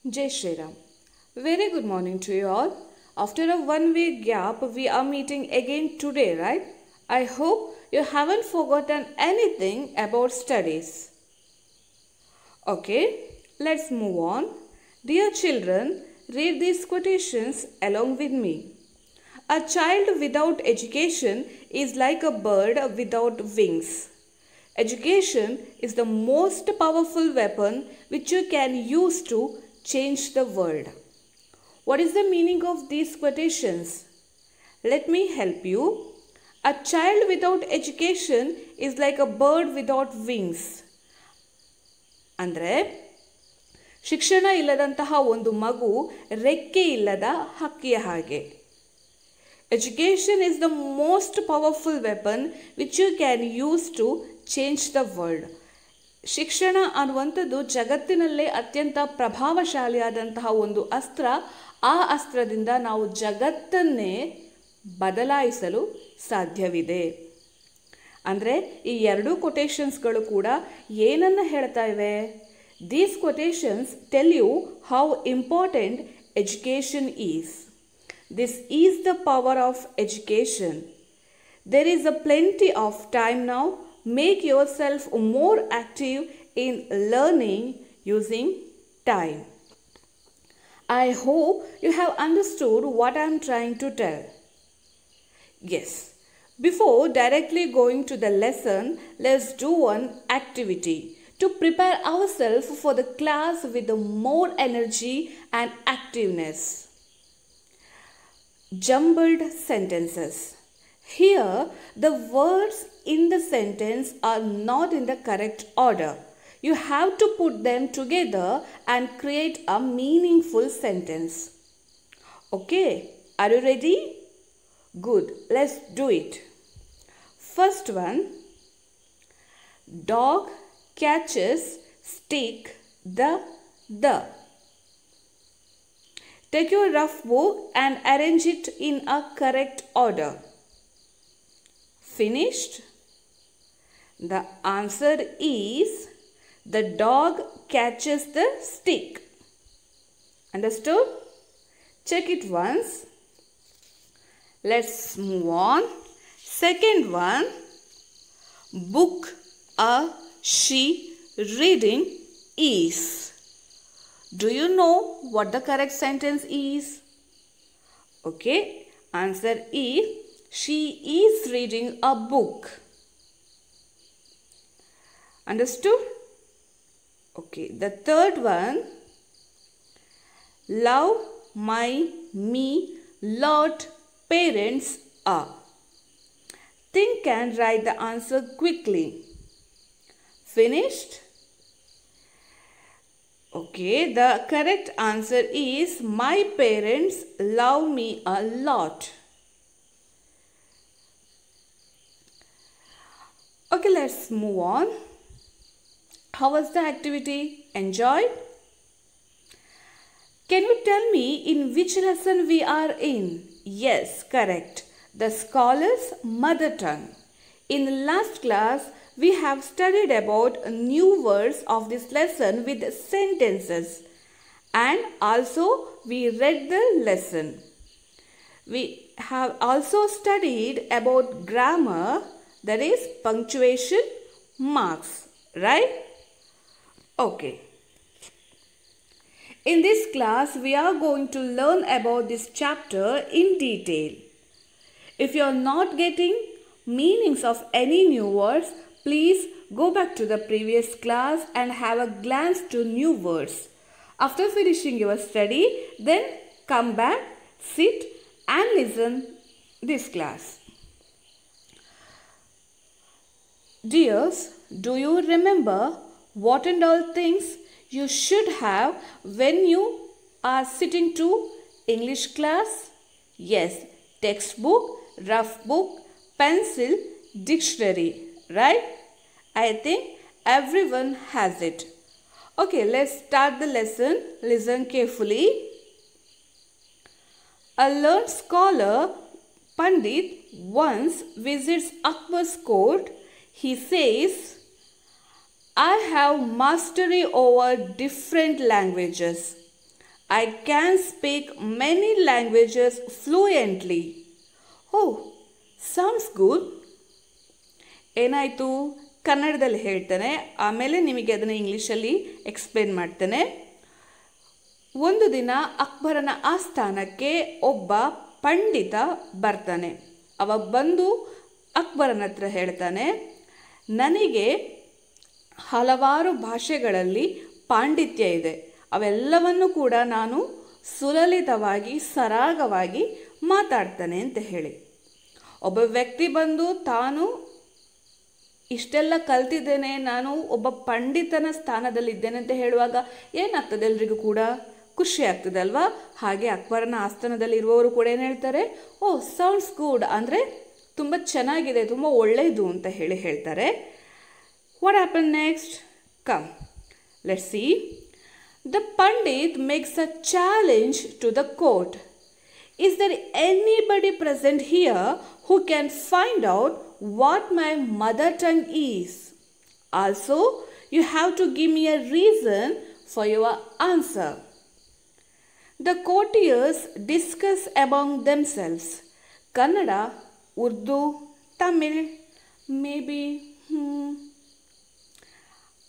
Jai Shri Ram. Very good morning to you all. After a 1 week gap, we are meeting again today, right? I hope you haven't forgotten anything about studies. Okay, let's move on. Dear children, read these quotations along with me. A child without education is like a bird without wings. Education is the most powerful weapon which you can use to change the world. What is the meaning of these quotations? Let me help you. A child without education is like a bird without wings. ಅಂದರೆ ಶಿಕ್ಷಣ ಇಲ್ಲದಂತಹ ಒಂದು ಮಗು ರೆಕ್ಕೆ ಇಲ್ಲದ ಹಕ್ಕಿಯ ಹಾಗೆ. Education is the most powerful weapon which you can use to change the world. ಶಿಕ್ಷಣ ಅನ್ನುವಂಥದ್ದು ಜಗತ್ತಿನಲ್ಲೇ ಅತ್ಯಂತ ಪ್ರಭಾವಶಾಲಿಯಾದಂತಹ ಒಂದು ಅಸ್ತ್ರ. ಆ ಅಸ್ತ್ರದಿಂದ ನಾವು ಜಗತ್ತನ್ನೇ ಬದಲಾಯಿಸಲು ಸಾಧ್ಯವಿದೆ. ಅಂದರೆ ಈ ಎರಡೂ ಕೊಟೇಶನ್ಸ್ಗಳು ಕೂಡ ಏನನ್ನು ಹೇಳ್ತಾ ಇವೆ? These quotations tell you how important education is. This is the power of education. There is a plenty of time now. Make yourself more active in learning using time. I hope you have understood what I am trying to tell. Yes. Before directly going to the lesson, let's do one activity to prepare ourselves for the class with more energy and activeness. Jumbled sentences. Here, the words in the sentence are not in the correct order. You have to put them together and create a meaningful sentence. Okay, are you ready? Good, let's do it. First one, dog catches stick the. Take your rough book and arrange it in a correct order. Finished? The answer is the dog catches the stick. Understood? Check it once. Let's move on. Second one, book a she reading is. Do you know what the correct sentence is? Okay, answer is she is reading a book. Understood? Okay, the third one, love my me lot parents are. Think and write the answer quickly. Finished? Okay, the correct answer is my parents love me a lot. Okay, let's move on. How was the activity? Enjoyed? Can you tell me in which lesson we are in? Yes, correct. The scholar's mother tongue. In the last class, we have studied about new words of this lesson with sentences, and also we read the lesson. We have also studied about grammar, that is punctuation marks, right? Okay. In this class, we are going to learn about this chapter in detail. If you are not getting meanings of any new words, please go back to the previous class and have a glance to new words. After finishing your study, then come back, sit and listen this class. Dears, do you remember what and all things you should have when you are sitting to English class? Yes, textbook, rough book, pencil, dictionary, right? I think everyone has it. Okay, let's start the lesson. Listen carefully. A learned scholar, Pandit, once visits Akbar's court. He says, I have mastery over different languages. I can speak many languages fluently. Oh, sounds good. ಏನಾಯಿತು, ಕನ್ನಡದಲ್ಲಿ ಹೇಳ್ತಾನೆ, ಆಮೇಲೆ ನಿಮಗೆ ಅದನ್ನು ಇಂಗ್ಲೀಷಲ್ಲಿ explain ಮಾಡ್ತಾನೆ. ಒಂದು ದಿನ ಅಕ್ಬರನ ಆಸ್ಥಾನಕ್ಕೆ ಒಬ್ಬ ಪಂಡಿತ ಬರ್ತಾನೆ. ಅವ ಬಂದು ಅಕ್ಬರನ ಹತ್ರ ಹೇಳ್ತಾನೆ, ನನಗೆ ಹಲವಾರು ಭಾಷೆಗಳಲ್ಲಿ ಪಾಂಡಿತ್ಯ ಇದೆ, ಅವೆಲ್ಲವನ್ನು ಕೂಡ ನಾನು ಸುಲಲಿತವಾಗಿ ಸರಾಗವಾಗಿ ಮಾತಾಡ್ತಾನೆ ಅಂತ ಹೇಳಿ. ಒಬ್ಬ ವ್ಯಕ್ತಿ ಬಂದು ತಾನು ಇಷ್ಟೆಲ್ಲ ಕಲ್ತಿದ್ದೇನೆ, ನಾನು ಒಬ್ಬ ಪಂಡಿತನ ಸ್ಥಾನದಲ್ಲಿದ್ದೇನೆ ಅಂತ ಹೇಳುವಾಗ ಏನಾಗ್ತದೆ, ಎಲ್ರಿಗೂ ಕೂಡ ಖುಷಿ ಆಗ್ತದೆ ಅಲ್ವಾ. ಹಾಗೆ ಅಕ್ಬರನ ಆಸ್ಥಾನದಲ್ಲಿ ಇರುವವರು ಕೂಡ ಏನು ಹೇಳ್ತಾರೆ, ಓ ಸೌಂಡ್ಸ್ ಗುಡ್, ಅಂದರೆ ತುಂಬ ಚೆನ್ನಾಗಿದೆ, ತುಂಬ ಒಳ್ಳೆಯದು ಅಂತ ಹೇಳ್ತಾರೆ. What happen next? Come let's see. The Pandit makes a challenge to the court. Is there anybody present here who can find out what my mother tongue is? Also, you have to give me a reason for your answer. The courtiers discuss among themselves. Kannada, Urdu, Tamil, maybe,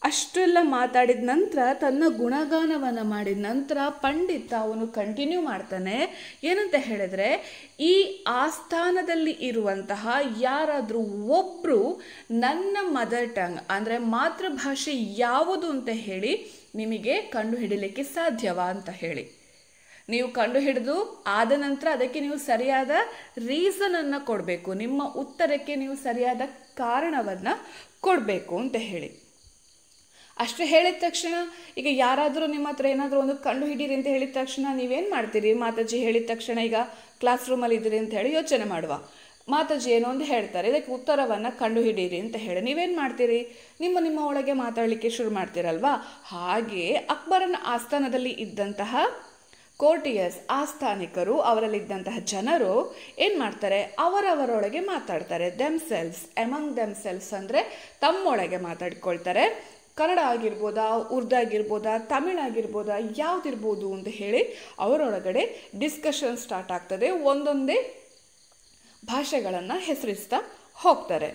ಅಷ್ಟೆಲ್ಲ ಮಾತಾಡಿದ ನಂತರ, ತನ್ನ ಗುಣಗಾನವನ್ನು ಮಾಡಿದ ನಂತರ ಪಂಡಿತ ಅವನು continue ಮಾಡ್ತಾನೆ. ಏನಂತ ಹೇಳಿದ್ರೆ, ಈ ಆಸ್ಥಾನದಲ್ಲಿ ಇರುವಂತಹ ಯಾರಾದರೂ ಒಬ್ಬರು ನನ್ನ ಮದರ್ ಟಂಗ್ ಅಂದರೆ ಮಾತೃಭಾಷೆ ಯಾವುದು ಅಂತ ಹೇಳಿ ನಿಮಗೆ ಕಂಡುಹಿಡಿಯಲಿಕ್ಕೆ ಸಾಧ್ಯವಾ ಅಂತ ಹೇಳಿ. ನೀವು ಕಂಡುಹಿಡಿದು ಆದ ನಂತರ ಅದಕ್ಕೆ ನೀವು ಸರಿಯಾದ ರೀಸನನ್ನು ಕೊಡಬೇಕು, ನಿಮ್ಮ ಉತ್ತರಕ್ಕೆ ನೀವು ಸರಿಯಾದ ಕಾರಣವನ್ನು ಕೊಡಬೇಕು ಅಂತ ಹೇಳಿ. ಅಷ್ಟು ಹೇಳಿದ ತಕ್ಷಣ, ಈಗ ಯಾರಾದರೂ ನಿಮ್ಮ ಹತ್ರ ಏನಾದರೂ ಒಂದು ಕಂಡು ಹಿಡೀರಿ ಅಂತ ಹೇಳಿದ ತಕ್ಷಣ ನೀವೇನು ಮಾಡ್ತೀರಿ? ಮಾತಾಜಿ ಹೇಳಿದ ತಕ್ಷಣ ಈಗ ಕ್ಲಾಸ್ ರೂಮಲ್ಲಿ ಇದ್ದೀರಿ ಅಂತ ಹೇಳಿ ಯೋಚನೆ ಮಾಡುವ. ಮಾತಾಜಿ ಏನೋ ಒಂದು ಹೇಳ್ತಾರೆ, ಇದಕ್ಕೆ ಉತ್ತರವನ್ನು ಕಂಡು ಹಿಡೀರಿ ಅಂತ ಹೇಳಿ ನೀವೇನು ಮಾಡ್ತೀರಿ? ನಿಮ್ಮ ಒಳಗೆ ಮಾತಾಡಲಿಕ್ಕೆ ಶುರು ಮಾಡ್ತೀರಲ್ವಾ. ಹಾಗೆ ಅಕ್ಬರನ ಆಸ್ಥಾನದಲ್ಲಿ ಇದ್ದಂತಹ ಕೋರ್ಟಿಯರ್ಸ್, ಆಸ್ಥಾನಿಕರು, ಅವರಲ್ಲಿದ್ದಂತಹ ಜನರು ಏನು ಮಾಡ್ತಾರೆ, ಅವರವರೊಳಗೆ ಮಾತಾಡ್ತಾರೆ. ದೆಮ್ಸೆಲ್ಸ್, ಎಮಂಗ್ ದೆಮ್ಸೆಲ್ಸ್ ಅಂದರೆ ತಮ್ಮೊಳಗೆ ಮಾತಾಡ್ಕೊಳ್ತಾರೆ. ಕನ್ನಡ ಆಗಿರ್ಬೋದಾ, ಉರ್ದು ಆಗಿರ್ಬೋದಾ, ತಮಿಳ್ ಆಗಿರ್ಬೋದಾ, ಯಾವುದಿರ್ಬೋದು ಅಂತ ಹೇಳಿ ಅವರೊಳಗಡೆ ಡಿಸ್ಕಷನ್ ಸ್ಟಾರ್ಟ್ ಆಗ್ತದೆ. ಒಂದೊಂದೇ ಭಾಷೆಗಳನ್ನು ಹೆಸರಿಸ್ತಾ ಹೋಗ್ತಾರೆ.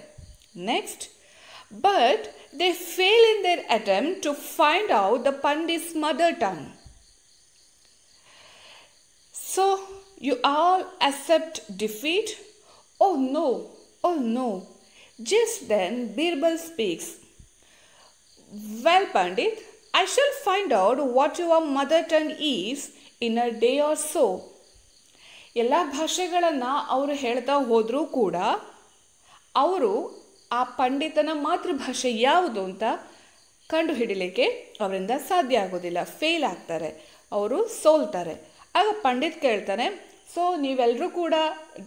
Next, but they fail in their attempt to find out the pandit's mother tongue. So you all accept defeat? Oh no. Just then Birbal speaks. Well, Pandit, I shall find out what your mother tongue is in a day or so. ಎಲ್ಲ ಭಾಷೆಗಳನ್ನು ಅವರು ಹೇಳ್ತಾ ಹೋದರೂ ಕೂಡ ಅವರು ಆ ಪಂಡಿತನ ಮಾತೃಭಾಷೆ ಯಾವುದು ಅಂತ ಕಂಡುಹಿಡಿಯಲಿಕ್ಕೆ ಅವರಿಂದ ಸಾಧ್ಯ ಆಗೋದಿಲ್ಲ. ಫೇಲ್ ಆಗ್ತಾರೆ, ಅವರು ಸೋಲ್ತಾರೆ. ಆಗ ಪಂಡಿತ್ ಕೇಳ್ತಾನೆ, ಸೊ ನೀವೆಲ್ಲರೂ ಕೂಡ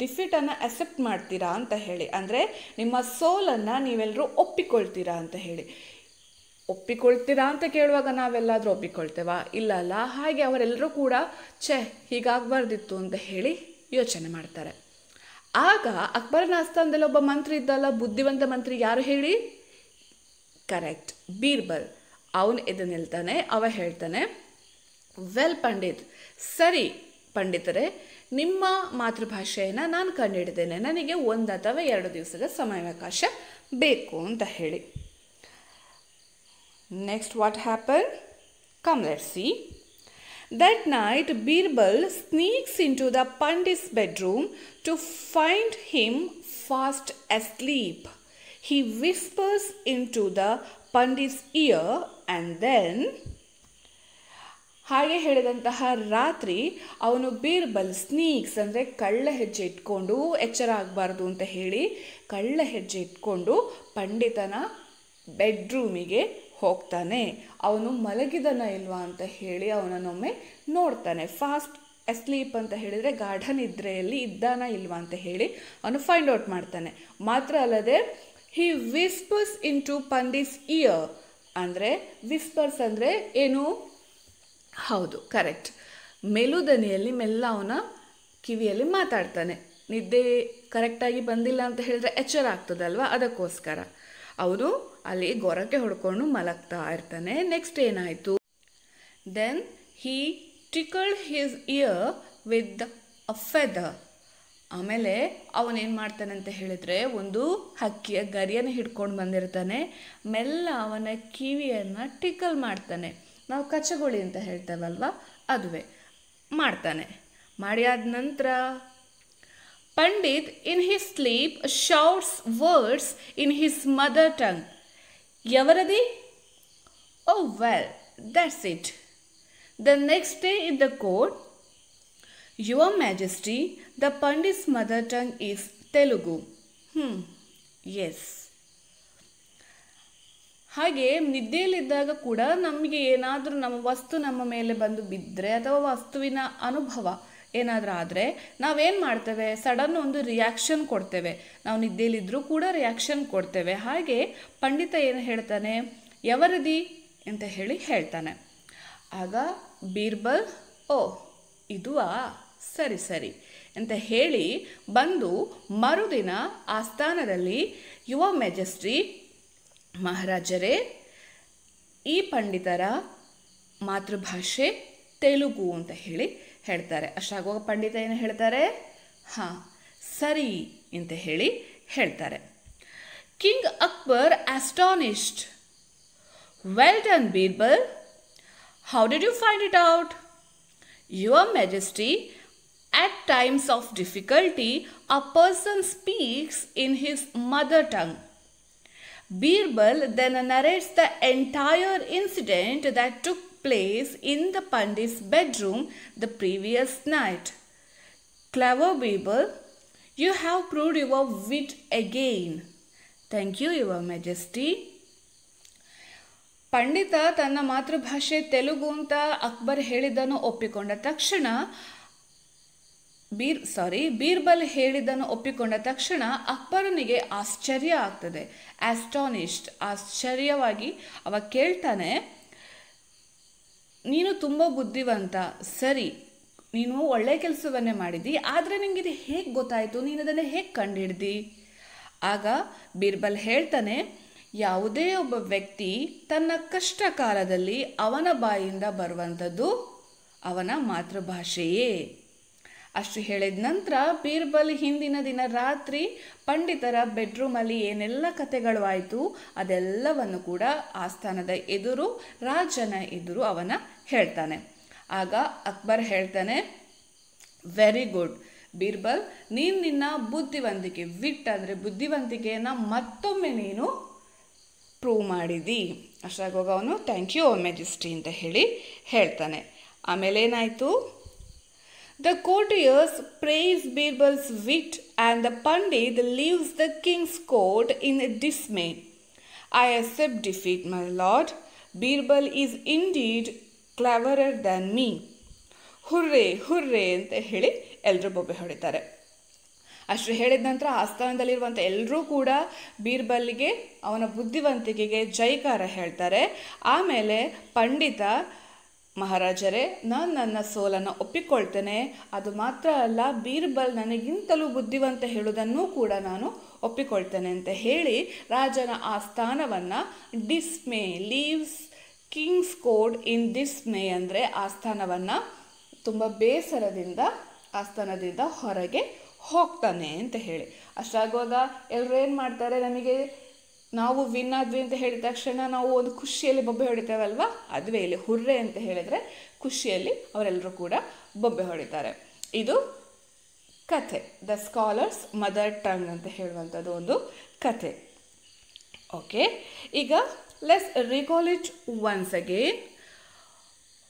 ಡಿಫೀಟನ್ನು ಅಕ್ಸೆಪ್ಟ್ ಮಾಡ್ತೀರಾ ಅಂತ ಹೇಳಿ, ಅಂದರೆ ನಿಮ್ಮ ಸೋಲನ್ನು ನೀವೆಲ್ಲರೂ ಒಪ್ಪಿಕೊಳ್ತೀರಾ ಅಂತ ಹೇಳಿ. ಒಪ್ಪಿಕೊಳ್ತೀರಾ ಅಂತ ಕೇಳುವಾಗ ನಾವೆಲ್ಲಾದರೂ ಒಪ್ಪಿಕೊಳ್ತೇವಾ? ಇಲ್ಲ. ಹಾಗೆ ಅವರೆಲ್ಲರೂ ಕೂಡ ಹೀಗಾಗಬಾರ್ದಿತ್ತು ಅಂತ ಹೇಳಿ ಯೋಚನೆ ಮಾಡ್ತಾರೆ. ಆಗ ಅಕ್ಬರನ ಆಸ್ಥಾನದಲ್ಲಿ ಒಬ್ಬ ಮಂತ್ರಿ ಇದ್ದಲ್ಲ, ಬುದ್ಧಿವಂತ ಮಂತ್ರಿ, ಯಾರು ಹೇಳಿ? ಕರೆಕ್ಟ್, ಬೀರ್ಬಲ್. ಅವನು ಎದ್ದು ನಿಲ್ತಾನೆ. ಅವ ಹೇಳ್ತಾನೆ, ವೆಲ್ ಪಂಡಿತ್, ಸರಿ ಪಂಡಿತರೇ, ನಿಮ್ಮ ಮಾತೃಭಾಷೆಯನ್ನು ನಾನು ಕಂಡುಹಿಡಿದ್ದೇನೆ, ನನಗೆ 1 ಅಥವಾ 2 ದಿವಸದ ಸಮಯಾವಕಾಶ ಬೇಕು ಅಂತ ಹೇಳಿ. Next, what happened? Come, let's see. That night, Birbal sneaks into the Pandit's bedroom to find him fast asleep. He whispers into the Pandit's ear and then... ಹಾಗೆ ಹೇಳಿದಂತಹ ರಾತ್ರಿ ಅವನು ಬೀರ್ಬಲ್ ಸ್ನೀಕ್ಸ್ ಅಂದರೆ ಕಳ್ಳ ಹೆಜ್ಜೆ ಇಟ್ಕೊಂಡು, ಎಚ್ಚರ ಆಗಬಾರ್ದು ಅಂತ ಹೇಳಿ ಕಳ್ಳ ಹೆಜ್ಜೆ ಇಟ್ಕೊಂಡು ಪಂಡಿತನ ಬೆಡ್ರೂಮಿಗೆ ಹೋಗ್ತಾನೆ. ಅವನು ಮಲಗಿದನ ಇಲ್ವಾ ಅಂತ ಹೇಳಿ ಅವನನ್ನೊಮ್ಮೆ ನೋಡ್ತಾನೆ. ಫಾಸ್ಟ್ ಅಸ್ಲೀಪ್ ಅಂತ ಹೇಳಿದರೆ ಗಾಢ ನಿದ್ರೆಯಲ್ಲಿ ಇದ್ದಾನ ಇಲ್ವಾ ಅಂತ ಹೇಳಿ ಅವನು ಫೈಂಡ್ ಔಟ್ ಮಾಡ್ತಾನೆ. ಮಾತ್ರ ಅಲ್ಲದೆ ಹಿ ವಿಸ್ಪರ್ಸ್ ಇನ್ ಟು ಪಂಡಿಟ್ಸ್ ಇಯರ್, ಅಂದರೆ ವಿಸ್ಪರ್ಸ್ ಅಂದರೆ ಏನು? ಹೌದು, ಕರೆಕ್ಟ್, ಮೆಲುದನಿಯಲ್ಲಿ ಮೆಲ್ಲ ಅವನ ಕಿವಿಯಲ್ಲಿ ಮಾತಾಡ್ತಾನೆ. ನಿದ್ದೆ ಕರೆಕ್ಟಾಗಿ ಬಂದಿಲ್ಲ ಅಂತ ಹೇಳಿದ್ರೆ ಎಚ್ಚರ ಆಗ್ತದಲ್ವ, ಅದಕ್ಕೋಸ್ಕರ ಅವನು ಅಲ್ಲಿ ಗೊರಕೆ ಹೊಡ್ಕೊಂಡು ಮಲಗ್ತಾ ಇರ್ತಾನೆ. ನೆಕ್ಸ್ಟ್ ಏನಾಯಿತು? Then he tickled his ear with a feather. ಆಮೇಲೆ ಅವನೇನು ಮಾಡ್ತಾನೆ ಅಂತ ಹೇಳಿದರೆ ಒಂದು ಹಕ್ಕಿಯ ಗರಿಯನ್ನು ಹಿಡ್ಕೊಂಡು ಬಂದಿರ್ತಾನೆ. ಮೆಲ್ಲ ಅವನ ಕಿವಿಯನ್ನು ಟಿಕಲ್ ಮಾಡ್ತಾನೆ. ನಾವು ಕಚ್ಚಗುಳಿ ಅಂತ ಹೇಳ್ತೇವಲ್ವ, ಅದುವೇ ಮಾಡ್ತಾನೆ. ಮಾಡಿ ಆದ ನಂತರ Pandit in his sleep shouts words in his mother tongue. ಯವರದಿ? Oh well, that's it. The next day in the court, Your Majesty, the Pandit's mother tongue is Telugu. Yes. ಹಾಗೆ ನಿದ್ದೆಯಲ್ಲಿದ್ದಾಗ ಕೂಡ ನಮಗೆ ಏನಾದರೂ ನಮ್ಮ ವಸ್ತು ನಮ್ಮ ಮೇಲೆ ಬಂದು ಬಿದ್ದರೆ ಅಥವಾ ವಸ್ತುವಿನ ಅನುಭವ ಏನಾದರೂ ಆದರೆ ನಾವೇನು ಮಾಡ್ತೇವೆ, ಸಡನ್ ಒಂದು ರಿಯಾಕ್ಷನ್ ಕೊಡ್ತೇವೆ. ನಾವು ನಿದ್ದೆಯಲ್ಲಿದ್ದರೂ ಕೂಡ ರಿಯಾಕ್ಷನ್ ಕೊಡ್ತೇವೆ. ಹಾಗೆ ಪಂಡಿತ ಏನು ಹೇಳ್ತಾನೆ, ಯವರದಿ ಅಂತ ಹೇಳ್ತಾನೆ. ಆಗ ಬೀರ್ಬಲ್, ಓ ಇದುವಾ, ಸರಿ ಸರಿ ಅಂತ ಹೇಳಿ ಬಂದು ಮರುದಿನ ಆಸ್ಥಾನದಲ್ಲಿ ಯುವ ಮೆಜೆಸ್ಟಿ, ಮಹಾರಾಜರೇ, ಈ ಪಂಡಿತರ ಮಾತೃಭಾಷೆ ತೆಲುಗು ಅಂತ ಹೇಳ್ತಾರೆ. ಅಷ್ಟಾಗುವಾಗ ಪಂಡಿತ ಏನು ಹೇಳ್ತಾರೆ, ಹಾಂ ಸರಿ ಅಂತ ಹೇಳ್ತಾರೆ. King Akbar astonished. Well done Birbal. How did you find it out? Your Majesty, at times of difficulty, a person speaks in his mother tongue. Birbal then narrates the entire incident that took place in the Pandit's bedroom the previous night. Clever Birbal, you have proved your wit again. Thank you, Your Majesty. ಪಂಡಿತ ತನ್ನ ಮಾತೃಭಾಷೆ ತೆಲುಗು ಅಂತ ಅಕ್ಬರ್ ಹೇಳಿದ್ದನ್ನು ಒಪ್ಪಿಕೊಂಡ ತಕ್ಷಣ ಬೀರ್ಬಲ್ ಹೇಳಿದ್ದನ್ನು ಒಪ್ಪಿಕೊಂಡ ತಕ್ಷಣ ಅಕ್ಬರನಿಗೆ ಆಶ್ಚರ್ಯ ಆಗ್ತದೆ. ಆಸ್ಟಾನಿಶ್ಡ್, ಆಶ್ಚರ್ಯವಾಗಿ ಅವ ಕೇಳ್ತಾನೆ, ನೀನು ತುಂಬ ಬುದ್ಧಿವಂತ, ಸರಿ, ನೀನು ಒಳ್ಳೆ ಕೆಲಸವನ್ನೇ ಮಾಡಿದ್ದಿ, ಆದರೆ ನಿನಗೆ ಇದು ಹೇಗೆ ಗೊತ್ತಾಯಿತು, ನೀನು ಅದನ್ನು ಹೇಗೆ ಕಂಡುಹಿಡ್ದಿ? ಆಗ ಬೀರ್ಬಲ್ ಹೇಳ್ತಾನೆ, ಯಾವುದೇ ಒಬ್ಬ ವ್ಯಕ್ತಿ ತನ್ನ ಕಷ್ಟ ಕಾಲದಲ್ಲಿ ಅವನ ಬಾಯಿಂದ ಬರುವಂಥದ್ದು ಅವನ ಮಾತೃಭಾಷೆಯೇ. ಅಷ್ಟು ಹೇಳಿದ ನಂತರ ಬೀರ್ಬಲ್ ಹಿಂದಿನ ದಿನ ರಾತ್ರಿ ಪಂಡಿತರ ಬೆಡ್ರೂಮಲ್ಲಿ ಏನೆಲ್ಲ ಕಥೆಗಳು ಆಯಿತು ಅದೆಲ್ಲವನ್ನು ಕೂಡ ಆಸ್ಥಾನದ ಎದುರು, ರಾಜನ ಎದುರು ಅವನ ಹೇಳ್ತಾನೆ. ಆಗ ಅಕ್ಬರ್ ಹೇಳ್ತಾನೆ, ವೆರಿ ಗುಡ್ ಬೀರ್ಬಲ್, ನೀನು ನಿನ್ನ ಬುದ್ಧಿವಂತಿಕೆ, ವಿಟ್ ಅಂದರೆ ಬುದ್ಧಿವಂತಿಕೆಯನ್ನು ಮತ್ತೊಮ್ಮೆ ನೀನು ಪ್ರೂವ್ ಮಾಡಿದಿ. ಅಷ್ಟಾಗುವಾಗ ಅವನು ಥ್ಯಾಂಕ್ ಯು ಮೆಜೆಸ್ಟಿ ಅಂತ ಹೇಳ್ತಾನೆ. ಆಮೇಲೆ ಏನಾಯಿತು, the courtiers praise Birbal's wit and the Pandit leaves the king's court in dismay. I accept defeat, my lord. Birbal is indeed cleverer than me. ಹುರ್ರೆ ಹುರ್ರೆ ಅಂತ ಎಲ್ಲರೂ ಬೊಬ್ಬೆ ಹೊಡಿತಾರೆ. ಅಷ್ಟು ಹೇಳಿದ ನಂತರ ಆಸ್ಥಾನದಲ್ಲಿರುವಂಥ ಎಲ್ಲರೂ ಕೂಡ ಬೀರ್ಬಲ್ಗೆ ಅವನ ಬುದ್ಧಿವಂತಿಕೆಗೆ ಜೈಕಾರ ಹೇಳ್ತಾರೆ. ಆಮೇಲೆ ಪಂಡಿತ, ಮಹಾರಾಜರೇ, ನಾನು ನನ್ನ ಸೋಲನ್ನು ಒಪ್ಪಿಕೊಳ್ತೇನೆ, ಅದು ಮಾತ್ರ ಅಲ್ಲ, ಬೀರ್ಬಲ್ ನನಗಿಂತಲೂ ಬುದ್ಧಿವಂತ ಹೇಳುವುದನ್ನು ಕೂಡ ನಾನು ಒಪ್ಪಿಕೊಳ್ತೇನೆ ಅಂತ ಹೇಳಿ ರಾಜನ ಆಸ್ಥಾನವನ್ನು dismay, leaves king's court in dismay ಅಂದರೆ ಆಸ್ಥಾನವನ್ನು ತುಂಬ ಬೇಸರದಿಂದ ಆಸ್ಥಾನದಿಂದ ಹೊರಗೆ ಹೋಗ್ತಾನೆ ಅಂತ ಹೇಳಿ. ಅಷ್ಟಾಗುವಾಗ ಎಲ್ಲರೂ ಏನು ಮಾಡ್ತಾರೆ, ನಮಗೆ ನಾವು ವಿನ್ ಆದ್ವಿ ಅಂತ ಹೇಳಿದ ತಕ್ಷಣ ನಾವು ಒಂದು ಖುಷಿಯಲ್ಲಿ ಬೊಬ್ಬೆ ಹೊಡಿತೇವಲ್ವ, ಅದುವೇ ಇಲ್ಲಿ ಹುರ್ರೆ ಅಂತ ಹೇಳಿದರೆ ಖುಷಿಯಲ್ಲಿ ಅವರೆಲ್ಲರೂ ಕೂಡ ಬೊಬ್ಬೆ ಹೊಡಿತಾರೆ. ಇದು ಕಥೆ, ದ ಸ್ಕಾಲರ್ಸ್ ಮದರ್ ಟಂಗ್ ಅಂತ ಹೇಳುವಂಥದ್ದು ಒಂದು ಕಥೆ. ಓಕೆ, ಈಗ let's recall it once again.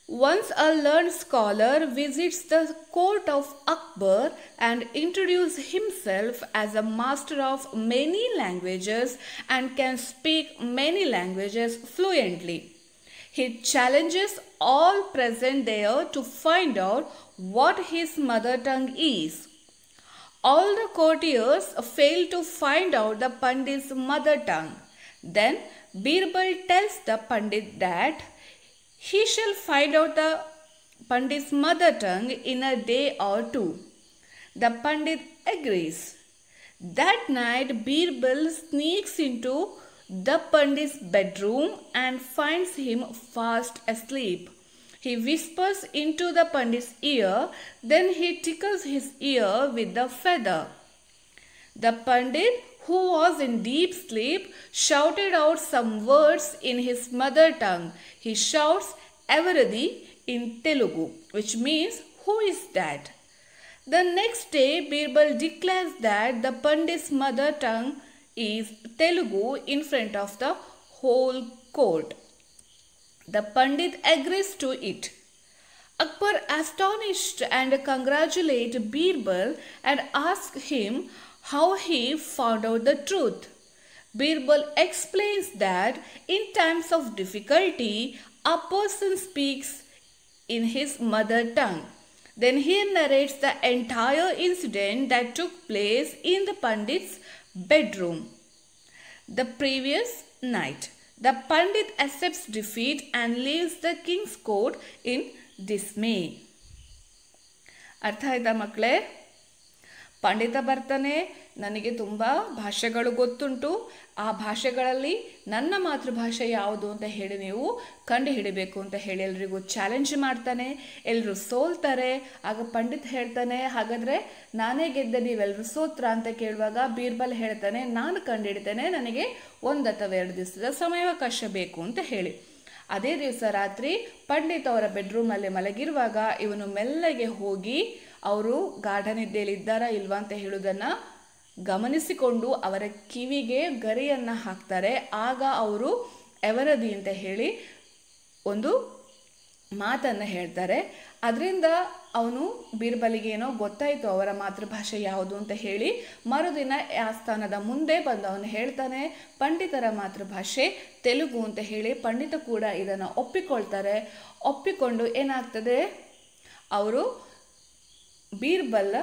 Once a learned scholar visits the court of Akbar and introduces himself as a master of many languages and can speak many languages fluently. He challenges all present there to find out what his mother tongue is. All the courtiers fail to find out the Pandit's mother tongue. Then Birbal tells the Pandit that he shall find out the Pandit's mother tongue in a day or two. The Pandit agrees. That night, Birbal sneaks into the Pandit's bedroom and finds him fast asleep. He whispers into the Pandit's ear, then he tickles his ear with the feather. The Pandit, who was in deep sleep, shouted out some words in his mother tongue. He shouts Evaradi in Telugu, which means, "Who is that?" The next day, Birbal declares that the Pandit's mother tongue is Telugu in front of the whole court. The Pandit agrees to it. Akbar, astonished and congratulates Birbal and asks him how he found out the truth. Birbal explains that in times of difficulty, a person speaks in his mother tongue. Then he narrates the entire incident that took place in the Pandit's bedroom. The previous night, the Pandit accepts defeat and leaves the king's court in dismay. ಅರ್ಥ ಆಯ್ತಾ ಮಕ್ಕಳೇ? ಪಂಡಿತ ಬರ್ತಾನೆ, ನನಗೆ ತುಂಬ ಭಾಷೆಗಳು ಗೊತ್ತುಂಟು, ಆ ಭಾಷೆಗಳಲ್ಲಿ ನನ್ನ ಮಾತೃಭಾಷೆ ಯಾವುದು ಅಂತ ಹೇಳಿ ನೀವು ಕಂಡುಹಿಡಿಬೇಕು ಅಂತ ಹೇಳಿ ಎಲ್ರಿಗೂ ಚಾಲೆಂಜ್ ಮಾಡ್ತಾನೆ. ಎಲ್ಲರೂ ಸೋಲ್ತಾರೆ. ಆಗ ಪಂಡಿತ್ ಹೇಳ್ತಾನೆ, ಹಾಗಾದರೆ ನಾನೇ ಗೆದ್ದೆ, ನೀವೆಲ್ಲರೂ ಸೋತ್ರ ಅಂತ ಕೇಳುವಾಗ ಬೀರ್ಬಲ್ ಹೇಳ್ತಾನೆ, ನಾನು ಕಂಡುಹಿಡ್ತೇನೆ, ನನಗೆ 1 ಅಥವಾ 2 ದಿವಸದ ಸಮಯಾವಕಾಶ ಬೇಕು ಅಂತ ಹೇಳಿ. ಅದೇ ದಿವಸ ರಾತ್ರಿ ಪಂಡಿತ್ ಅವರ ಬೆಡ್ರೂಮಲ್ಲಿ ಮಲಗಿರುವಾಗ ಇವನು ಮೆಲ್ಲಗೆ ಹೋಗಿ ಅವರು ಗಾಢ ನಿದ್ದೆಯಲ್ಲಿ ಇದ್ದಾರಾ ಇಲ್ವಾ ಅಂತ ಹೇಳುವುದನ್ನು ಗಮನಿಸಿಕೊಂಡು ಅವರ ಕಿವಿಗೆ ಗರಿಯನ್ನು ಹಾಕ್ತಾರೆ. ಆಗ ಅವರು ಎವರದಿ ಅಂತ ಹೇಳಿ ಒಂದು ಮಾತನ್ನು ಹೇಳ್ತಾರೆ. ಅದರಿಂದ ಅವನು ಬೀರ್ಬಲಿಗೆ ಏನೋ ಗೊತ್ತಾಯಿತು ಅವರ ಮಾತೃಭಾಷೆ ಯಾವುದು ಅಂತ ಹೇಳಿ. ಮರುದಿನ ಆಸ್ಥಾನದ ಮುಂದೆ ಬಂದು ಅವನು ಹೇಳ್ತಾನೆ, ಪಂಡಿತರ ಮಾತೃಭಾಷೆ ತೆಲುಗು ಅಂತ ಹೇಳಿ. ಪಂಡಿತ ಕೂಡ ಇದನ್ನು ಒಪ್ಪಿಕೊಳ್ತಾರೆ. ಒಪ್ಪಿಕೊಂಡು ಏನಾಗ್ತದೆ, ಅವರು ಬೀರ್ಬಲ್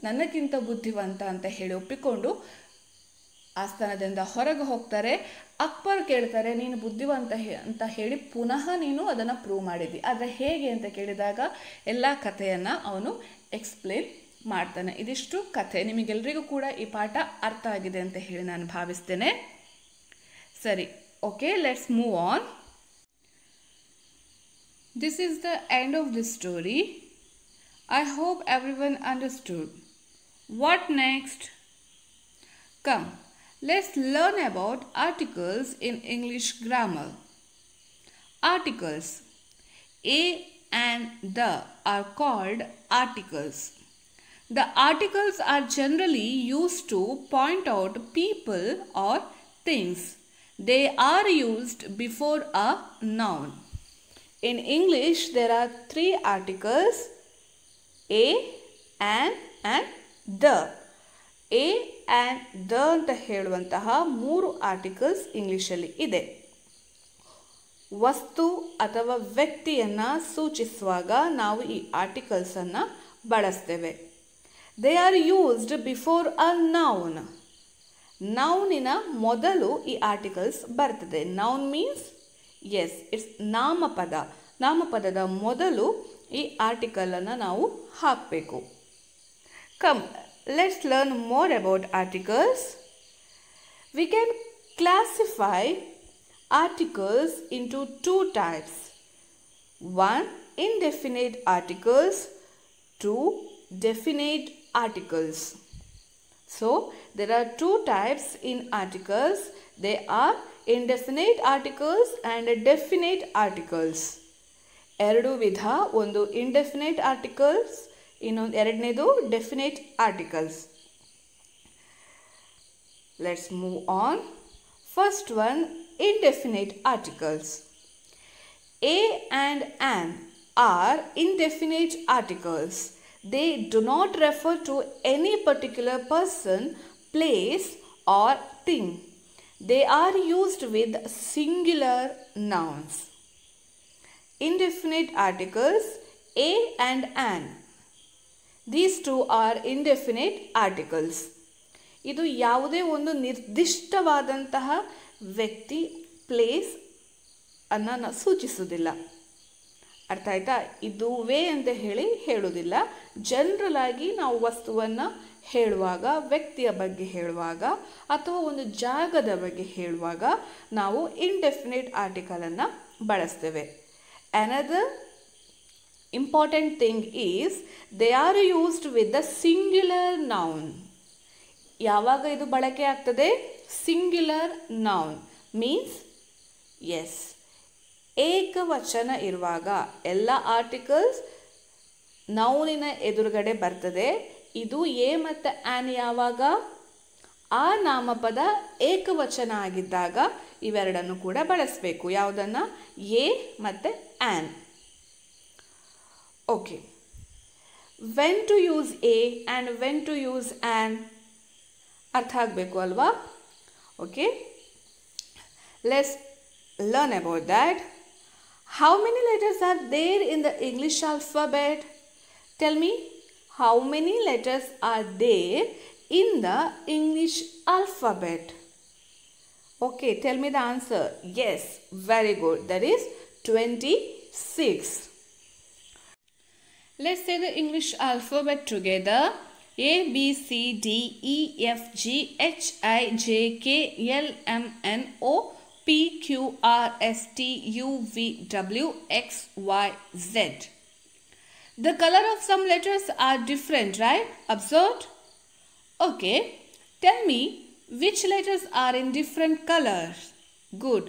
ನನಗಿಂತ ಬುದ್ಧಿವಂತ ಅಂತ ಹೇಳಿ ಒಪ್ಪಿಕೊಂಡು ಆಸ್ಥಾನದಿಂದ ಹೊರಗೆ ಹೋಗ್ತಾರೆ. ಅಕ್ಬರ್ ಕೇಳ್ತಾರೆ, ನೀನು ಬುದ್ಧಿವಂತ ಅಂತ ಹೇಳಿ ಪುನಃ ನೀನು ಅದನ್ನು ಪ್ರೂವ್ ಮಾಡಿದ್ದಿ, ಆದರೆ ಹೇಗೆ ಅಂತ ಕೇಳಿದಾಗ ಎಲ್ಲ ಕಥೆಯನ್ನು ಅವನು ಎಕ್ಸ್ಪ್ಲೇನ್ ಮಾಡ್ತಾನೆ. ಇದಿಷ್ಟು ಕಥೆ. ನಿಮಗೆಲ್ಲರಿಗೂ ಕೂಡ ಈ ಪಾಠ ಅರ್ಥ ಆಗಿದೆ ಅಂತ ಹೇಳಿ ನಾನು ಭಾವಿಸ್ತೇನೆ. ಸರಿ, okay, let's move on. This is the end of this story. I hope everyone understood. What next? Come, let's learn about articles in English grammar. Articles. A and the are called articles. The articles are generally used to point out people or things. They are used before a noun. In English, there are 3 articles: A and the. A and the ಅಂತ ಹೇಳುವಂತಹ 3 articles ಇಂಗ್ಲಿಷಲ್ಲಿ ಇದೆ. ವಸ್ತು ಅಥವಾ ವ್ಯಕ್ತಿಯನ್ನು ಸೂಚಿಸುವಾಗ ನಾವು ಈ ಆರ್ಟಿಕಲ್ಸನ್ನು ಬಳಸ್ತೇವೆ. They are used before a noun. ನೌನಿನ ಮೊದಲು ಈ ಆರ್ಟಿಕಲ್ಸ್ ಬರ್ತದೆ. ನೌನ್ ಮೀನ್ಸ್ ಎಸ್, ಇಟ್ಸ್ ನಾಮಪದ. ನಾಮಪದದ ಮೊದಲು ಈ ಆರ್ಟಿಕಲನ್ನು ನಾವು ಹಾಕಬೇಕು. Come, let's learn more about articles. We can classify articles into 2 types. 1 indefinite articles, 2 definite articles. So there are 2 types in articles. They are indefinite articles and definite articles. 2 ವಿಧ, ಒಂದು indefinite articles, ಇನ್ನೊಂದು ಎರಡನೇದು definite articles. Let's move on. First one, indefinite articles. A and an are indefinite articles. They do not refer to any particular person, place or thing. They are used with singular nouns. Indefinite articles A and an. These 2 are indefinite articles. ಇದು ಯಾವುದೇ ಒಂದು ನಿರ್ದಿಷ್ಟವಾದಂತಹ ವ್ಯಕ್ತಿ, place ಅನ್ನು ಸೂಚಿಸುವುದಿಲ್ಲ. ಅರ್ಥ ಆಯ್ತಾ? ಇದುವೇ ಅಂತ ಹೇಳುವುದಿಲ್ಲ. ಜನರಲ್ ಆಗಿ ನಾವು ವಸ್ತುವನ್ನು ಹೇಳುವಾಗ, ವ್ಯಕ್ತಿಯ ಬಗ್ಗೆ ಹೇಳುವಾಗ ಅಥವಾ ಒಂದು ಜಾಗದ ಬಗ್ಗೆ ಹೇಳುವಾಗ ನಾವು ಇಂಡೆಫಿನಿಟ್ ಆರ್ಟಿಕಲನ್ನು ಬಳಸ್ತೇವೆ. Another important thing is they are used with the singular noun. ಯಾವಾಗ ಇದು ಬಳಕೆ ಆಗ್ತದೆ? ಸಿಂಗ್ಯುಲರ್ ನೌನ್ ಮೀನ್ಸ್ ಎಸ್ ಏಕವಚನ ಇರುವಾಗ ಎಲ್ಲ ಆರ್ಟಿಕಲ್ಸ್ ನೌನಿನ ಎದುರುಗಡೆ ಬರ್ತದೆ. ಇದು ಎ ಮತ್ತು ಆನ್ ಯಾವಾಗ ಆ ನಾಮಪದ ಏಕವಚನ ಆಗಿದ್ದಾಗ ಇವೆರಡನ್ನು ಕೂಡ ಬಳಸಬೇಕು. ಯಾವುದನ್ನು? ಎ ಮತ್ತು an. Okay, when to use a and when to use an ಅರ್ಥ ಆಗಬೇಕು ಅಲ್ವಾ? Okay, let's learn about that. How many letters are there in the English alphabet? Tell me, how many letters are there in the English alphabet? Okay, tell me the answer. Yes, very good. That is 26. Let's say the English alphabet together. A, B, C, D, E, F, G, H, I, J, K, L, M, N, O, P, Q, R, S, T, U, V, W, X, Y, Z. The color of some letters are different, right? Observed? Okay. Tell me which letters are in different colors. Good.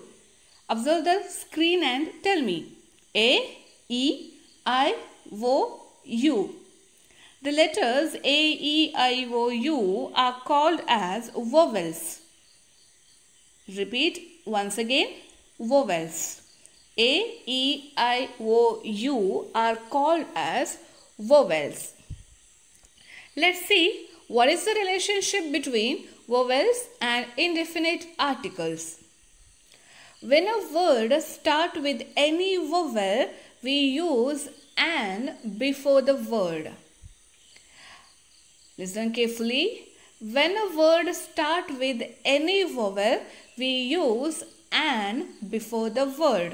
Observe the screen and tell me. A, E, I, O, U. The letters A, E, I, O, U are called as vowels. Repeat once again. Vowels. A, E, I, O, U are called as vowels. Let's see what is the relationship between vowels and indefinite articles. When a word starts with any vowel, we use an before the word. Listen carefully. When a word starts with any vowel, we use an before the word.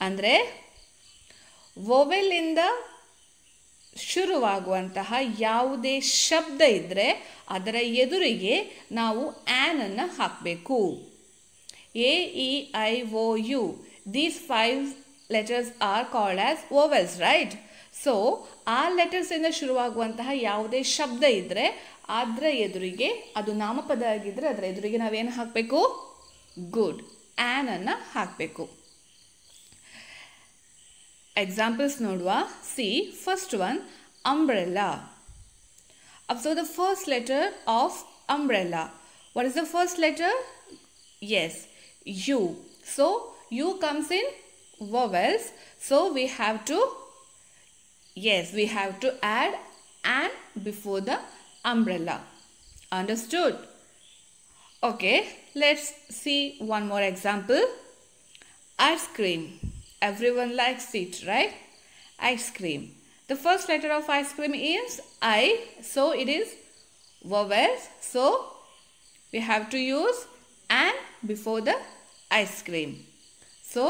ಅಂದರೆ ವೊವೆಲಿಂದ ಶುರುವಾಗುವಂತಹ ಯಾವುದೇ ಶಬ್ದ ಇದ್ದರೆ ಅದರ ಎದುರಿಗೆ ನಾವು an ಅನ್ನು ಹಾಕಬೇಕು. A, E, I, O, U. These 5 letters are called as vowels, right? So ಆ ಲೆಟರ್ಸಿಂದ ಶುರುವಾಗುವಂತಹ ಯಾವುದೇ ಶಬ್ದ ಇದ್ದರೆ ಅದರ ಎದುರಿಗೆ, ಅದು ನಾಮಪದ ಆಗಿದ್ದರೆ ಅದರ ಎದುರಿಗೆ ನಾವೇನು ಹಾಕಬೇಕು? ಗುಡ್, ಆನ್ ಅನ್ನು ಹಾಕಬೇಕು. ಎಕ್ಸಾಂಪಲ್ಸ್ ನೋಡುವ. C, first one, umbrella. Observe the first letter of umbrella. What is the first letter? Yes, U. So U comes in vowels. So we have to add an before the umbrella. Understood? Okay, let's see one more example. Ice cream. Everyone likes it, right? Ice cream. The first letter of ice cream is I. So it is vowels. So we have to use an before the ice cream. So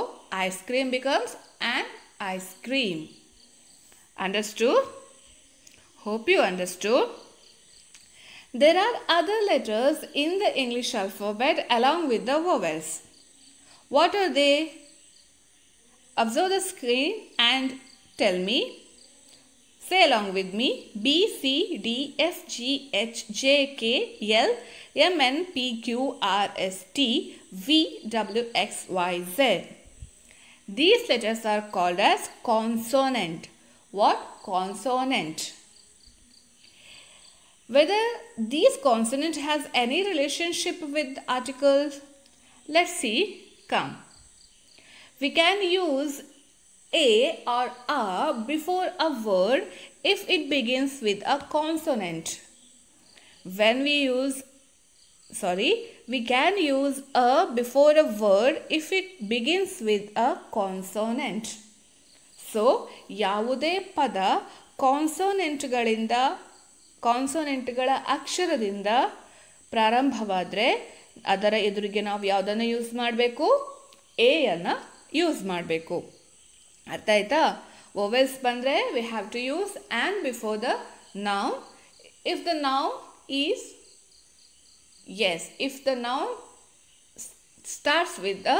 ice cream becomes an ice cream. Understood? Hope you understood. There are other letters in the English alphabet along with the vowels. What are they? Observe the screen and tell me. Say along with me. B, C, D, F, G, H, J, K, L, M, N, P, Q, R, S, T, V, W, X, Y, Z. These letters are called as consonant. What? Consonant. Whether these consonant has any relationship with articles? Let's see. Come. We can use a or a before a word if it begins with a consonant. We can use a before a word if it begins with a consonant. So, ಯಾವುದೇ ಪದ ಕಾನ್ಸೋನೆಂಟ್ಗಳ ಅಕ್ಷರದಿಂದ ಪ್ರಾರಂಭವಾದರೆ ಅದರ ಎದುರಿಗೆ ನಾವು ಯಾವುದನ್ನು use ಮಾಡಬೇಕು? A ಅನ್ನು use ಮಾಡಬೇಕು. ಅರ್ಥ ಆಯ್ತಾ? ವೊವೆಲ್ಸ್ ಬಂದರೆ we have to use an before the noun. If the noun starts with the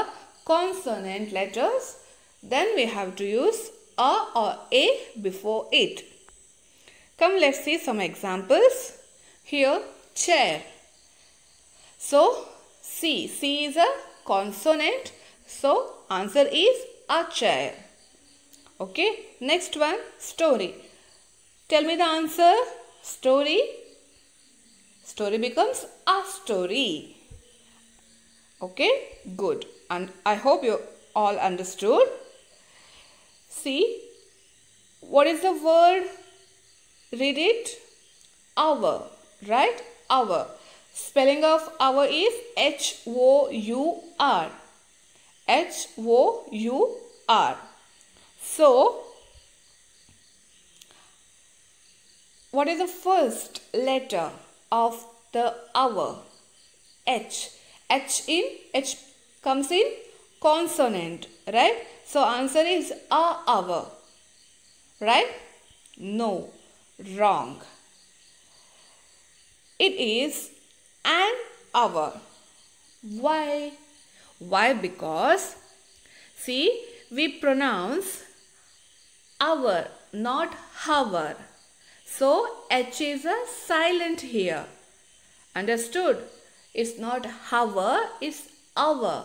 consonant letters, then we have to use a or a before it. Come, let's see some examples. Here, chair. So, C is a consonant. So, answer is a chair. Okay, next one, story. Tell me the answer. Story. Story becomes a story. Okay, good. And I hope you all understood. See, what is the word? Read it. Hour, right? Hour. Spelling of hour is H-O-U-R. H-O-U-R. So, what is the first letter of the hour? H. H comes in consonant, right? So answer is a hour, right? No, wrong. It is an hour. Why? Why? Because, see, we pronounce hour, not hour. So H is a silent here. Understood? It's not hour, it's hour.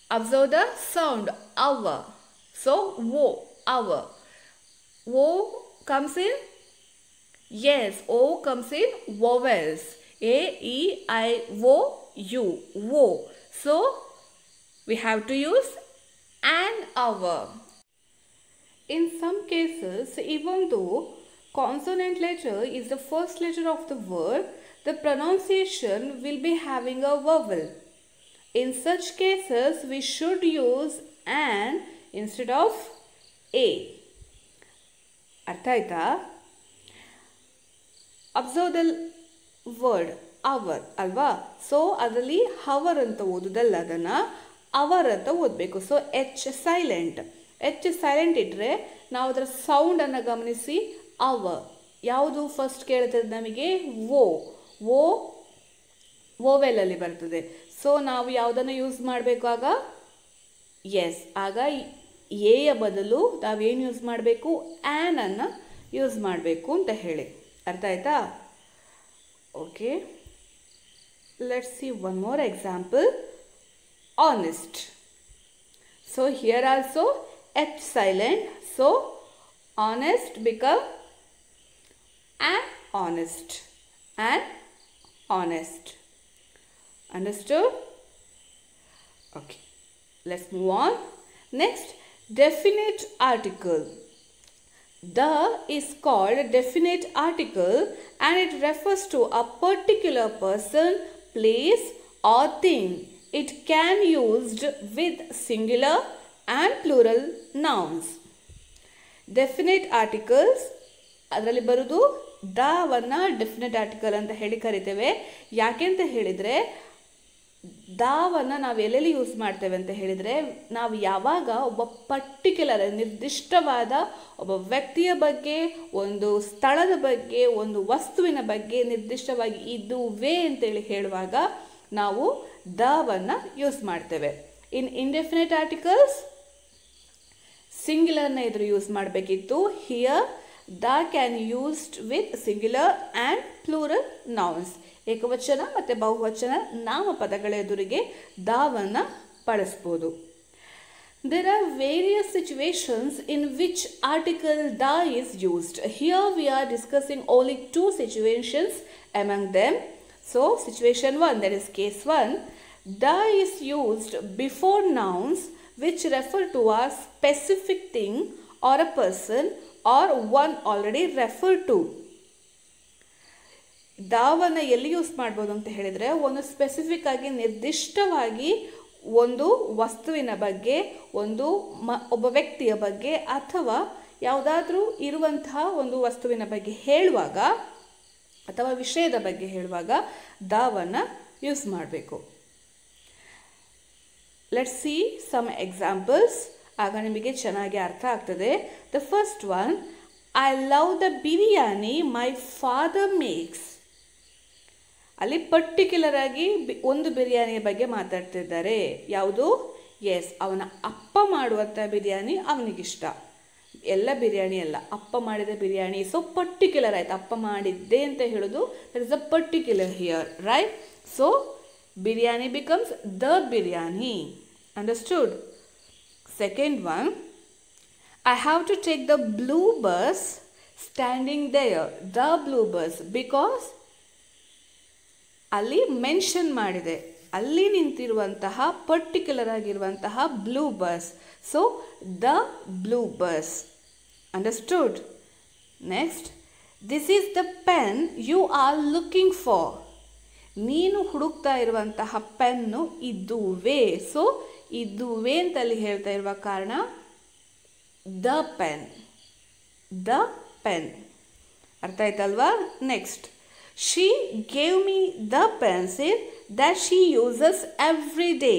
Observe the sound, hour. So, wo, hour. O comes in, yes, O comes in vowels. A, E, I, O, U, wo. So, we have to use an hour. In some cases, even though consonant letter is the first letter of the word, the pronunciation will be having a vowel. In such cases, we should use an instead of a. Artha aita? Observe the word hour, alva? So, adali hour anta odudalla adana hour anta odbeku. So, H silent. H silent itre ನಾವು ಅದರ sound ಅನ್ನು ಗಮನಿಸಿ hour. ಯಾವುದು first ಕೇಳುತ್ತದೆ ನಮಗೆ? ಓ. ಓ ಓವೆಲಲ್ಲಿ ಬರ್ತದೆ. So ನಾವು ಯಾವುದನ್ನು ಯೂಸ್ ಮಾಡಬೇಕು ಆಗ? ಎಸ್, ಆಗ ಎಯ ಬದಲು ನಾವೇನು ಯೂಸ್ ಮಾಡಬೇಕು? ಆ್ಯನ್ ಅನ್ನು ಯೂಸ್ ಮಾಡಬೇಕು ಅಂತ ಹೇಳಿ. ಅರ್ಥ ಆಯ್ತಾ? Okay, let's see one more example. Honest. So here also H silent. So honest become an honest. And honest. Understood? Okay, let's move on. Next, definite article. The is called definite article and it refers to a particular person, place or thing. It can used with singular and plural nouns. Definite articles ಅದರಲ್ಲಿ ಬರೋದು ದಾವನ್ನ definite article ಅಂತ ಹೇಳಿ ಕರಿತೇವೆ. ಯಾಕೆ ಅಂತ ಹೇಳಿದರೆ, ದಾವನ್ನ ನಾವು ಎಲ್ಲೆಲ್ಲಿ ಯೂಸ್ ಮಾಡ್ತೇವೆ ಅಂತ ಹೇಳಿದರೆ, ನಾವು ಯಾವಾಗ ಒಬ್ಬ ಪರ್ಟಿಕ್ಯುಲರ್ ನಿರ್ದಿಷ್ಟವಾದ ಒಬ್ಬ ವ್ಯಕ್ತಿಯ ಬಗ್ಗೆ, ಒಂದು ಸ್ಥಳದ ಬಗ್ಗೆ, ಒಂದು ವಸ್ತುವಿನ ಬಗ್ಗೆ ನಿರ್ದಿಷ್ಟವಾಗಿ ಇದುವೇ ಅಂತೇಳಿ ಹೇಳುವಾಗ ನಾವು ದಾವನ್ನ ಯೂಸ್ ಮಾಡ್ತೇವೆ. ಇನ್ ಇಂಡೆಫಿನೆಟ್ ಆರ್ಟಿಕಲ್ಸ್ ಸಿಂಗ್ಯುಲರ್ನ ಎದುರು ಯೂಸ್ ಮಾಡಬೇಕಿತ್ತು. Here the can used with singular and plural nouns. ಏಕವಚನ ಮತ್ತು ಬಹುವಚನ ನಾಮಪದಗಳ ಎದುರಿಗೆ ದಾವನ್ನು ಬಳಸ್ಬೋದು. There are various situations in which article da is used. Here we are discussing only 2 situations among them. So situation 1, that is case 1, da is used before nouns which refer to a specific thing or a person or one already referred to. ದಾವನ್ನು ಎಲ್ಲಿ use ಮಾಡ್ಬೋದು ಅಂತ ಹೇಳಿದರೆ, ಒಂದು specific ಆಗಿ ನಿರ್ದಿಷ್ಟವಾಗಿ ಒಂದು ವಸ್ತುವಿನ ಬಗ್ಗೆ, ಒಬ್ಬ ವ್ಯಕ್ತಿಯ ಬಗ್ಗೆ ಅಥವಾ ಯಾವುದಾದ್ರೂ ಇರುವಂತಹ ಒಂದು ವಸ್ತುವಿನ ಬಗ್ಗೆ ಹೇಳುವಾಗ ಅಥವಾ ವಿಷಯದ ಬಗ್ಗೆ ಹೇಳುವಾಗ ದಾವನ್ನು ಯೂಸ್ ಮಾಡಬೇಕು. Let's see some examples. ಆಗ ನಿಮಗೆ ಚೆನ್ನಾಗಿ ಅರ್ಥ ಆಗ್ತದೆ. The first one, I love the biryani my father makes. ಅಲ್ಲಿ ಪರ್ಟಿಕ್ಯುಲರ್ ಆಗಿ ಒಂದು ಬಿರಿಯಾನಿಯ ಬಗ್ಗೆ ಮಾತಾಡ್ತಿದ್ದಾರೆ. ಯಾವುದು? ಎಸ್, ಅವನ ಅಪ್ಪ ಮಾಡುವಂಥ ಬಿರಿಯಾನಿ ಅವನಿಗಿಷ್ಟ. ಎಲ್ಲ ಬಿರಿಯಾನಿ ಅಲ್ಲ, ಅಪ್ಪ ಮಾಡಿದ ಬಿರಿಯಾನಿ. ಸೊ ಪರ್ಟಿಕ್ಯುಲರ್ ಆಯ್ತು, ಅಪ್ಪ ಮಾಡಿದ್ದೆ ಅಂತ ಹೇಳೋದು, that is a particular here, right? So biryani becomes the biryani. Understood? Second one, I have to take the blue bus standing there, the blue bus, because ಅಲ್ಲಿ ಮೆನ್ಷನ್ ಮಾಡಿದೆ, ಅಲ್ಲಿ ನಿಂತಿರುವಂತಹ ಪರ್ಟಿಕ್ಯುಲರ್ ಆಗಿರುವಂತಹ blue bus. So the blue bus. Understood? Next, this is the pen you are looking for. ನೀನು ಹುಡುಕ್ತಾ ಇರುವಂತಹ pen ಇದುವೇ. So ಇದುವೇ ಅಂತಲ್ಲಿ ಹೇಳ್ತಾ ಇರುವ ಕಾರಣ ದ ಪೆನ್, ದ ಪೆನ್. ಅರ್ಥ ಆಯ್ತಲ್ವಾ? Next, she gave me the pencil that she uses every day.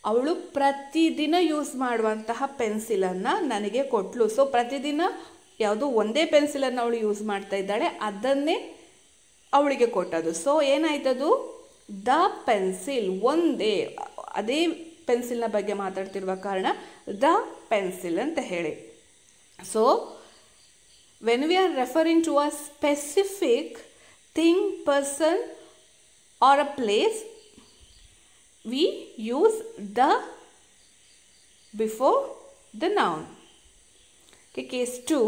ಅವಳು ಪ್ರತಿದಿನ ಯೂಸ್ ಮಾಡುವಂತಹ ಪೆನ್ಸಿಲನ್ನು ನನಗೆ ಕೊಟ್ಟಳು. ಸೊ ಪ್ರತಿದಿನ ಯಾವುದೋ ಒಂದೇ ಪೆನ್ಸಿಲನ್ನು ಅವಳು ಯೂಸ್ ಮಾಡ್ತಾ ಇದ್ದಾಳೆ, ಅದನ್ನೇ ಅವಳಿಗೆ ಕೊಟ್ಟದು. ಸೊ ಏನಾಯ್ತದು? ದ ಪೆನ್ಸಿಲ್, ಒಂದೇ, ಅದೇ ಪೆನ್ಸಿಲ್ನ ಬಗ್ಗೆ ಮಾತಾಡ್ತಿರುವ ಕಾರಣ ದ ಪೆನ್ಸಿಲ್ ಅಂತ ಹೇಳಿ. So when we are referring to a specific thing, person or a place, we use the before the noun. Okay, case 2,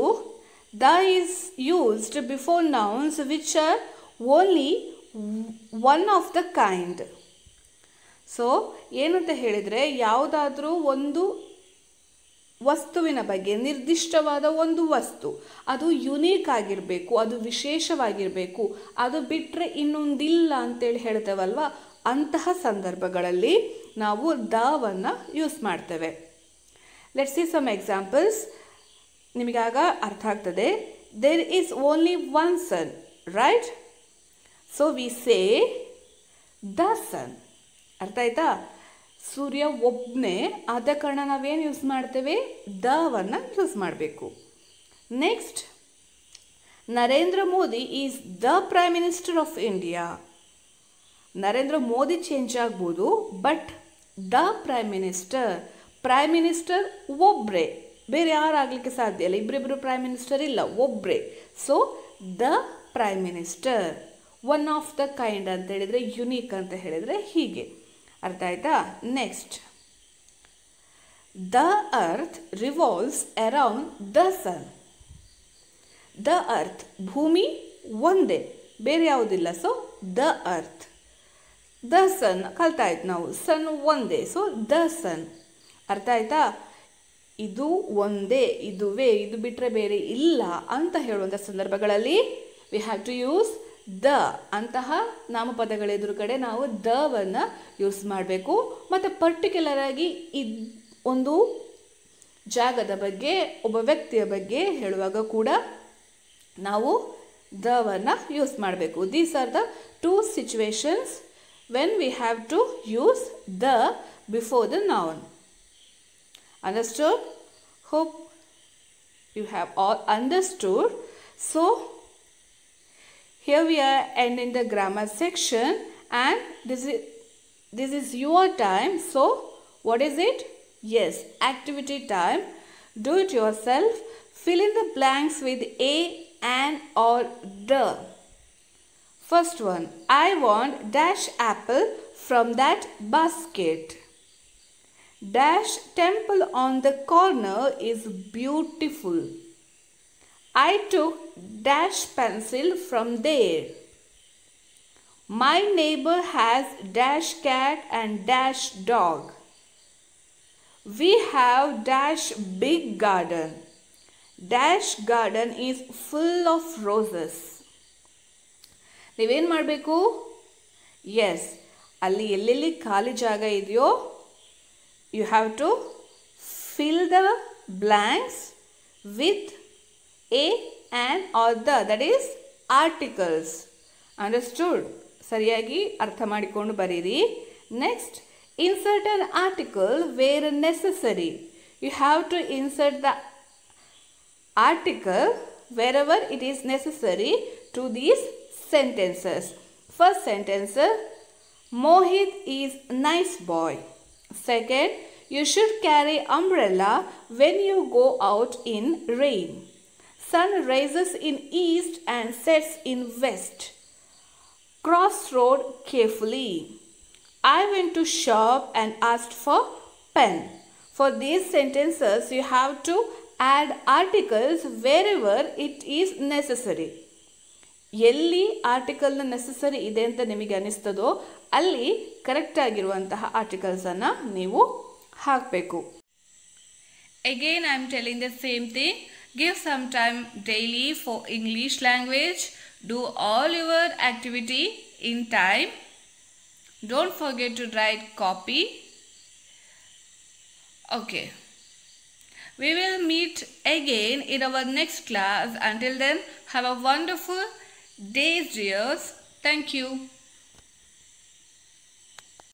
the is used before nouns which are only one of the kind. So ಏನಂತ ಹೇಳಿದರೆ, ಯಾವುದಾದ್ರೂ ಒಂದು ವಸ್ತುವಿನ ಬಗ್ಗೆ, ನಿರ್ದಿಷ್ಟವಾದ ಒಂದು ವಸ್ತು, ಅದು ಯುನೀಕ್ ಆಗಿರಬೇಕು, ಅದು ವಿಶೇಷವಾಗಿರಬೇಕು, ಅದು ಬಿಟ್ಟರೆ ಇನ್ನೊಂದಿಲ್ಲ ಅಂತೇಳಿ ಹೇಳ್ತೇವಲ್ವ, ಅಂತಹ ಸಂದರ್ಭಗಳಲ್ಲಿ ನಾವು ದವನ್ನು ಯೂಸ್ ಮಾಡ್ತೇವೆ. ಲೆಟ್ಸ್ ಸಿ ಸಮ್ ಎಕ್ಸಾಂಪಲ್ಸ್, ನಿಮಗಾಗ ಅರ್ಥ ಆಗ್ತದೆ. There is only one sun, right? So we say the sun. ಅರ್ಥ ಆಯ್ತಾ? ಸೂರ್ಯ ಒಬ್ಬನೇ ಆದ ಕಾರಣ ನಾವೇನು ಯೂಸ್ ಮಾಡ್ತೇವೆ? ದವನ್ನು ಯೂಸ್ ಮಾಡಬೇಕು. Next, Narendra Modi is the prime minister of India. Narendra Modi change ಆಗ್ಬೋದು, ಬಟ್ ದ ಪ್ರೈಮ್ ಮಿನಿಸ್ಟರ್ ಒಬ್ಬರೇ, ಬೇರೆ ಯಾರಾಗಲಿಕ್ಕೆ ಸಾಧ್ಯ ಇಲ್ಲ. ಇಬ್ಬರಿಬ್ಬರು ಪ್ರೈಮ್ ಮಿನಿಸ್ಟರ್ ಇಲ್ಲ, ಒಬ್ಬರೇ. So the prime minister. One of the kind ಅಂತ ಹೇಳಿದರೆ, ಯುನೀಕ್ ಅಂತ ಹೇಳಿದರೆ ಹೀಗೆ. ಅರ್ಥ ಆಯ್ತಾ? Next, the earth revolves around the sun. The earth, ಭೂಮಿ ಒಂದೇ, ಬೇರೆ ಯಾವುದಿಲ್ಲ. So the earth. The sun ಕಲ್ತಾಯ್ತು ನಾವು, ಸನ್ ಒಂದೇ. So the sun. ಅರ್ಥ ಆಯ್ತಾ? ಇದು ಒಂದೇ, ಇದುವೇ, ಇದು ಬಿಟ್ಟರೆ ಬೇರೆ ಇಲ್ಲ ಅಂತ ಹೇಳುವಂಥ ಸಂದರ್ಭಗಳಲ್ಲಿ we have to use the. ಅಂತಹ ನಾಮಪದಗಳ ಎದುರುಗಡೆ ನಾವು ದವನ್ನು ಯೂಸ್ ಮಾಡಬೇಕು. ಮತ್ತು ಪರ್ಟಿಕ್ಯುಲರ್ ಆಗಿ ಒಂದು ಜಾಗದ ಬಗ್ಗೆ, ಒಬ್ಬ ವ್ಯಕ್ತಿಯ ಬಗ್ಗೆ ಹೇಳುವಾಗ ಕೂಡ ನಾವು ದವನ್ನು ಯೂಸ್ ಮಾಡಬೇಕು. These are the two situations when we have to use the before the noun. Understood? Hope you have all understood. So here we are ending the grammar section, and this is your time. So what is it? Yes, activity time. Do it yourself. Fill in the blanks with a, an or the. First one, I want dash apple from that basket. Dash temple on the corner is beautiful. I took dash pencil from there. My neighbor has dash cat and dash dog. We have dash big garden. Dash garden is full of roses. ನೀವೇನು ಮಾಡಬೇಕು? S, ಅಲ್ಲಿ ಎಲ್ಲೆಲ್ಲಿ ಖಾಲಿ ಜಾಗ ಇದೆಯೋ you have to fill the blanks with a, an or the, that is articles. Understood? ಸರಿಯಾಗಿ ಅರ್ಥ ಮಾಡಿಕೊಂಡು ಬರೀರಿ. Next, insert an article where necessary. You have to insert the article wherever it is necessary to these sentences. First sentence, Mohit is nice boy. Second, you should carry umbrella when you go out in rain. Sun rises in east and sets in west. Cross road carefully. I went to shop and asked for pen. For these sentences, you have to add articles wherever it is necessary. ಎಲ್ಲಿ ಆರ್ಟಿಕಲ್ನ necessary ಇದೆ ಅಂತ ನಿಮಗೆ ಅನಿಸ್ತದೋ ಅಲ್ಲಿ correct ಆಗಿರುವಂತಹ ಆರ್ಟಿಕಲ್ಸನ್ನು ನೀವು ಹಾಕಬೇಕು. Again, I am telling the same thing. Give some time daily for English language. Do all your activity in time. Don't forget to write copy. Okay. We will meet again in our next class. Until then, have a wonderful day, dears. Thank you.